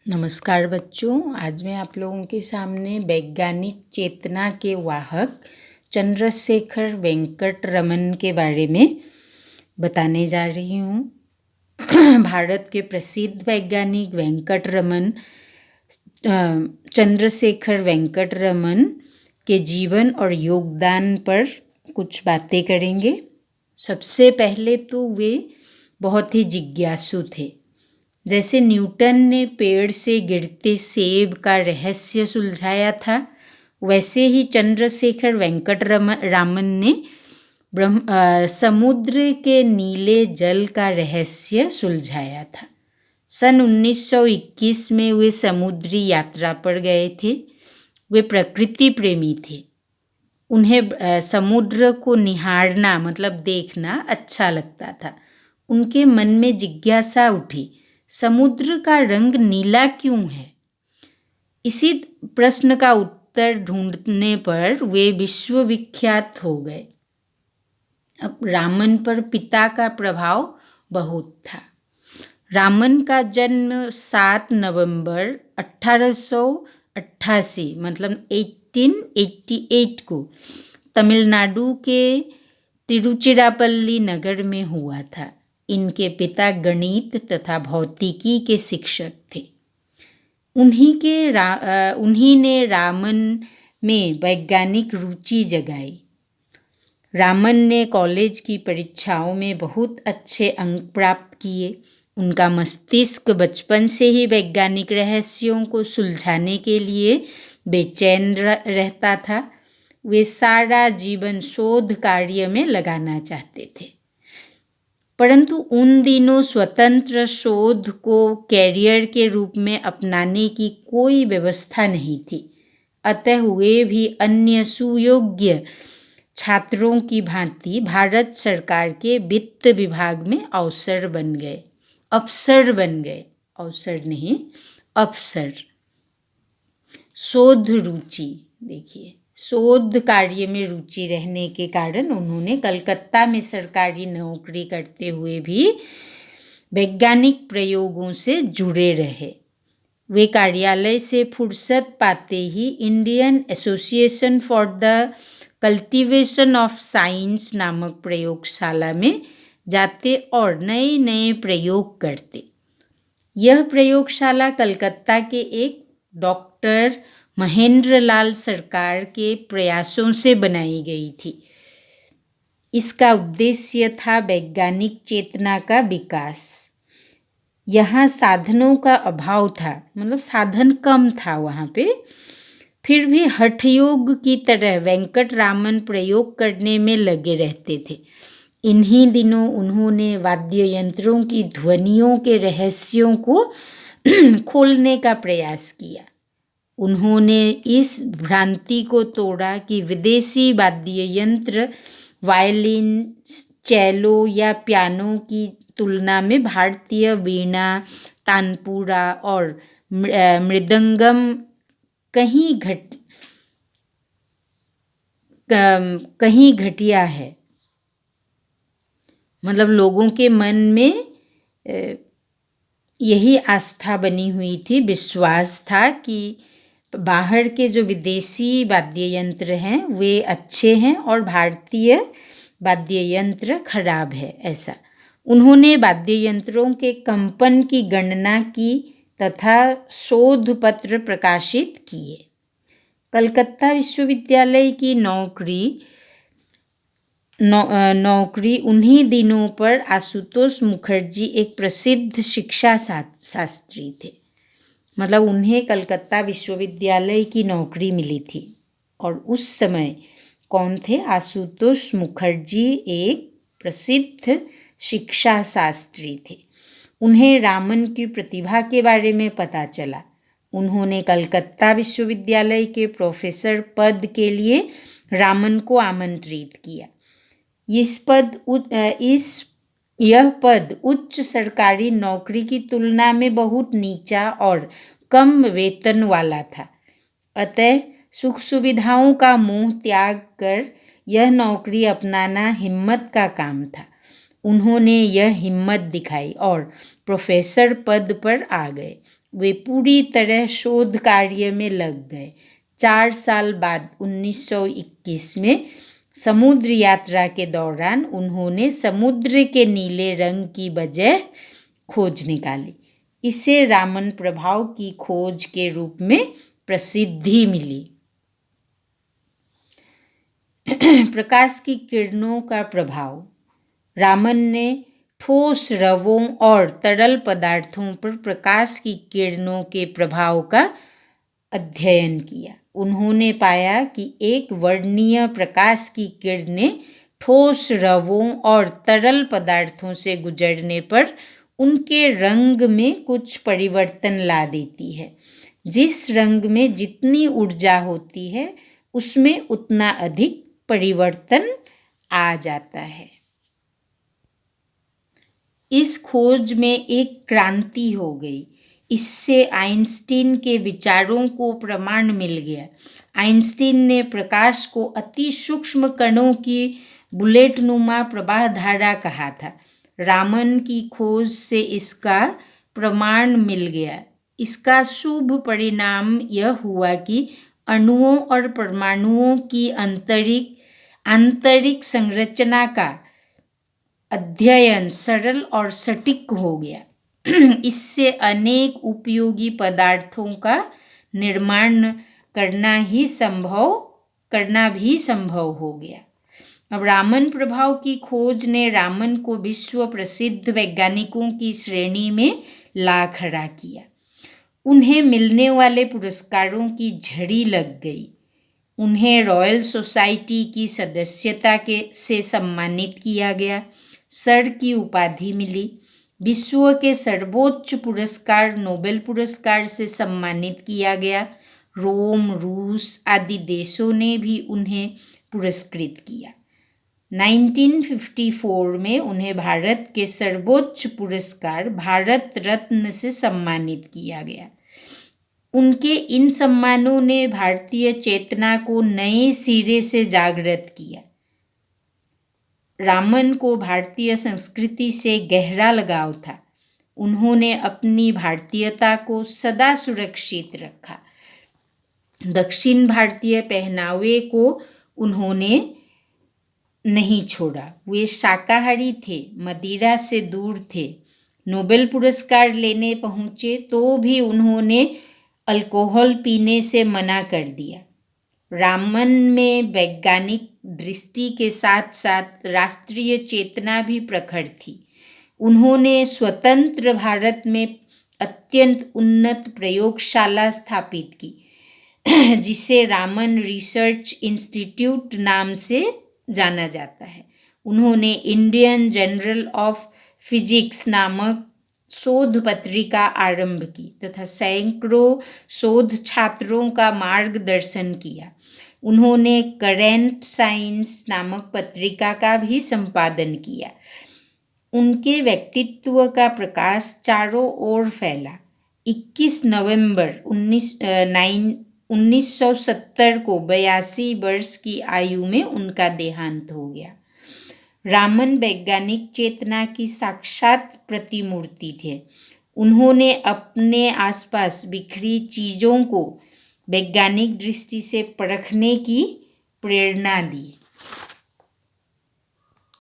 नमस्कार बच्चों, आज मैं आप लोगों के सामने वैज्ञानिक चेतना के वाहक चंद्रशेखर वेंकट रमन के बारे में बताने जा रही हूँ। भारत के प्रसिद्ध वैज्ञानिक वेंकट रमन चंद्रशेखर वेंकट रमन के जीवन और योगदान पर कुछ बातें करेंगे। सबसे पहले तो वे बहुत ही जिज्ञासु थे। जैसे न्यूटन ने पेड़ से गिरते सेब का रहस्य सुलझाया था, वैसे ही चंद्रशेखर वेंकट रामन ने समुद्र के नीले जल का रहस्य सुलझाया था। सन 1921 में वे समुद्री यात्रा पर गए थे। वे प्रकृति प्रेमी थे। उन्हें समुद्र को निहारना मतलब देखना अच्छा लगता था। उनके मन में जिज्ञासा उठी, समुद्र का रंग नीला क्यों है? इसी प्रश्न का उत्तर ढूंढने पर वे विश्वविख्यात हो गए। अब रामन पर पिता का प्रभाव बहुत था। रामन का जन्म 7 नवंबर 1888 मतलब 1888 को तमिलनाडु के तिरुचिरापल्ली नगर में हुआ था। इनके पिता गणित तथा भौतिकी के शिक्षक थे। उन्हीं ने रामन में वैज्ञानिक रुचि जगाई। रामन ने कॉलेज की परीक्षाओं में बहुत अच्छे अंक प्राप्त किए। उनका मस्तिष्क बचपन से ही वैज्ञानिक रहस्यों को सुलझाने के लिए बेचैन रहता था। वे सारा जीवन शोध कार्य में लगाना चाहते थे, परंतु उन दिनों स्वतंत्र शोध को कैरियर के रूप में अपनाने की कोई व्यवस्था नहीं थी। अतः वे भी अन्य सुयोग्य छात्रों की भांति भारत सरकार के वित्त विभाग में अफसर बन गए। अवसर नहीं, अफसर। शोध रुचि देखिए, शोध कार्य में रुचि रहने के कारण उन्होंने कलकत्ता में सरकारी नौकरी करते हुए भी वैज्ञानिक प्रयोगों से जुड़े रहे। वे कार्यालय से फुर्सत पाते ही Indian Association for the Cultivation of Science नामक प्रयोगशाला में जाते और नए नए प्रयोग करते। यह प्रयोगशाला कलकत्ता के एक डॉक्टर महेंद्रलाल सरकार के प्रयासों से बनाई गई थी। इसका उद्देश्य था वैज्ञानिक चेतना का विकास। यहाँ साधनों का अभाव था, मतलब साधन कम था वहाँ पे। फिर भी हठयोग की तरह वेंकट रामन प्रयोग करने में लगे रहते थे। इन्हीं दिनों उन्होंने वाद्य यंत्रों की ध्वनियों के रहस्यों को खोलने का प्रयास किया। उन्होंने इस भ्रांति को तोड़ा कि विदेशी वाद्य यंत्र वायलिन, चेलो या पियानो की तुलना में भारतीय वीणा, तानपुरा और मृदंगम कहीं घटिया है। मतलब लोगों के मन में यही आस्था बनी हुई थी, विश्वास था कि बाहर के जो विदेशी वाद्य यंत्र हैं वे अच्छे हैं और भारतीय वाद्य यंत्र खराब है, ऐसा। उन्होंने वाद्य यंत्रों के कंपन की गणना की तथा शोध पत्र प्रकाशित किए। कलकत्ता विश्वविद्यालय की नौकरी उन्हीं दिनों पर आशुतोष मुखर्जी एक प्रसिद्ध शिक्षा शास्त्री थे। मतलब उन्हें कलकत्ता विश्वविद्यालय की नौकरी मिली थी। और उस समय कौन थे? आशुतोष मुखर्जी एक प्रसिद्ध शिक्षा शास्त्री थे। उन्हें रामन की प्रतिभा के बारे में पता चला। उन्होंने कलकत्ता विश्वविद्यालय के प्रोफेसर पद के लिए रामन को आमंत्रित किया। यह पद उच्च सरकारी नौकरी की तुलना में बहुत नीचा और कम वेतन वाला था। अतः सुख सुविधाओं का मोह त्याग कर यह नौकरी अपनाना हिम्मत का काम था। उन्होंने यह हिम्मत दिखाई और प्रोफेसर पद पर आ गए। वे पूरी तरह शोध कार्य में लग गए। 4 साल बाद 1921 में समुद्र यात्रा के दौरान उन्होंने समुद्र के नीले रंग की वजह खोज निकाली। इसे रामन प्रभाव की खोज के रूप में प्रसिद्धि मिली। प्रकाश की किरणों का प्रभाव। रामन ने ठोस रवों और तरल पदार्थों पर प्रकाश की किरणों के प्रभाव का अध्ययन किया। उन्होंने पाया कि एक वर्णीय प्रकाश की किरणें ठोस रवों और तरल पदार्थों से गुजरने पर उनके रंग में कुछ परिवर्तन ला देती है। जिस रंग में जितनी ऊर्जा होती है उसमें उतना अधिक परिवर्तन आ जाता है। इस खोज में एक क्रांति हो गई। इससे आइंस्टीन के विचारों को प्रमाण मिल गया। आइंस्टीन ने प्रकाश को अति सूक्ष्म कणों की बुलेटनुमा प्रवाह धारा कहा था। रामन की खोज से इसका प्रमाण मिल गया। इसका शुभ परिणाम यह हुआ कि अणुओं और परमाणुओं की आंतरिक संरचना का अध्ययन सरल और सटीक हो गया। इससे अनेक उपयोगी पदार्थों का निर्माण करना भी संभव हो गया। अब रामन प्रभाव की खोज ने रामन को विश्व प्रसिद्ध वैज्ञानिकों की श्रेणी में ला खड़ा किया। उन्हें मिलने वाले पुरस्कारों की झड़ी लग गई। उन्हें रॉयल सोसाइटी की सदस्यता से सम्मानित किया गया। सर की उपाधि मिली। विश्व के सर्वोच्च पुरस्कार नोबेल पुरस्कार से सम्मानित किया गया। रोम, रूस आदि देशों ने भी उन्हें पुरस्कृत किया। 1954 में उन्हें भारत के सर्वोच्च पुरस्कार भारत रत्न से सम्मानित किया गया। उनके इन सम्मानों ने भारतीय चेतना को नए सिरे से जागृत किया। रामन को भारतीय संस्कृति से गहरा लगाव था। उन्होंने अपनी भारतीयता को सदा सुरक्षित रखा। दक्षिण भारतीय पहनावे को उन्होंने नहीं छोड़ा। वे शाकाहारी थे, मदिरा से दूर थे। नोबेल पुरस्कार लेने पहुँचे तो भी उन्होंने अल्कोहल पीने से मना कर दिया। रामन में वैज्ञानिक दृष्टि के साथ साथ राष्ट्रीय चेतना भी प्रखर थी। उन्होंने स्वतंत्र भारत में अत्यंत उन्नत प्रयोगशाला स्थापित की जिसे रामन रिसर्च इंस्टीट्यूट नाम से जाना जाता है। उन्होंने इंडियन जर्नल ऑफ फिजिक्स नामक शोध पत्रिका आरंभ की तथा सैकड़ों शोध छात्रों का मार्गदर्शन किया। उन्होंने करेंट साइंस नामक पत्रिका का भी संपादन किया। उनके व्यक्तित्व का प्रकाश चारों ओर फैला। 21 नवंबर 1970 को 82 वर्ष की आयु में उनका देहांत हो गया। रामन वैज्ञानिक चेतना की साक्षात प्रतिमूर्ति थे। उन्होंने अपने आसपास बिखरी चीज़ों को वैज्ञानिक दृष्टि से परखने की प्रेरणा दी।